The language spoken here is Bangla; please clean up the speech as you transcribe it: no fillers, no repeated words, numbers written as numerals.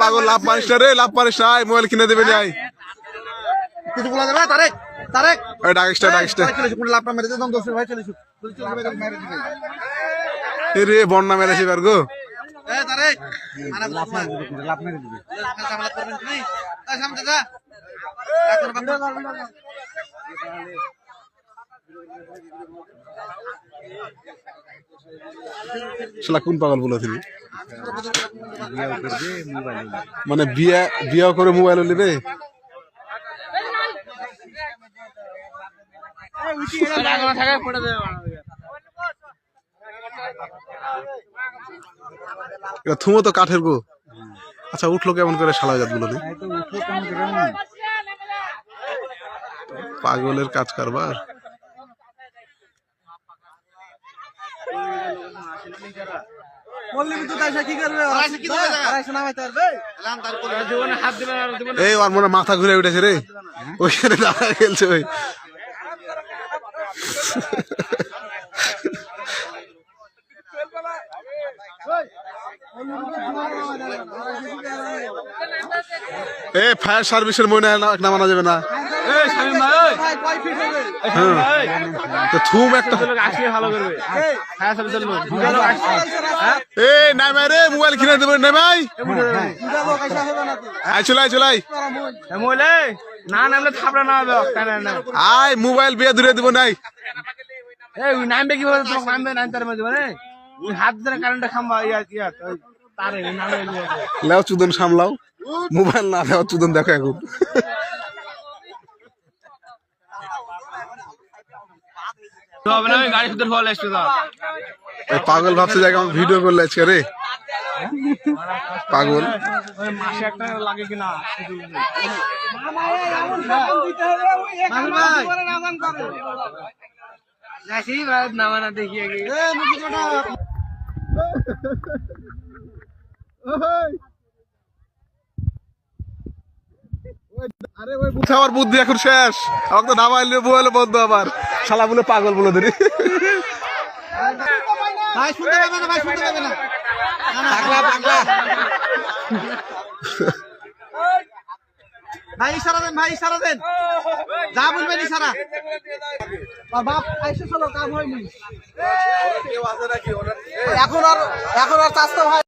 পাগল লাভ মারিস না রে, লাভ মারিস না, মোবাইল কিনে দেবে নাই কিছু বলা যাবে তারেক তারেক ডাকিসটা লাভটা মেরে দিতাম দোষের ভাই চলে রে বন্যা মেরেছি বার গো তারেক কোন পাগল বলো তুমি মানে বিয়া করে মোবাইল নেবে থুমো তো কাঠের গো আচ্ছা উঠলো কেমন করে শালা জাত গুলো পাগলের কাজ কারবার এই ওর মনে মাথা ঘুরে উঠেছে রে ওইখানে দাঁড়া খেলছে ওই ফায়ার সার্ভিসের মনে নামানো যাবে না থুম একটা মোবাইল কিনে দেবেন না ভাই চলাই না নামলে থাপড়া না আয় মোবাইল বিয়ে ধরে দেবো নাই নামবে কি বলে তোমাকে নামবে নাম তার মাঝে মানে হাত ধরে কারেন্টটা খাম্বা তারে নামে লেও চুদন সামলাও মোবাইল না দেওয়া চুদন দেখো এখন গাড়ি সুদের ফল আসছে পাগল ভাবছে জায়গা আমাকে ভিডিও করলে আজকে রে পাগল মাসে একটা লাগে কিনা নামানা দেখিয়ে আরে ওই বুঝে আমার বুদ্ধি এখন শেষ আমাকে তো নামাইলে মোবাইল বন্ধ আবার শালা বলে পাগল বলে ধরি ভাই শুনতে পাবে না ভাই শুনতে পাবে না ভাই ইশারা দেন যা বলবেন ইশারা বাপ আইসে চলো কাম হয়নি এখন আর চাস্তো ভাই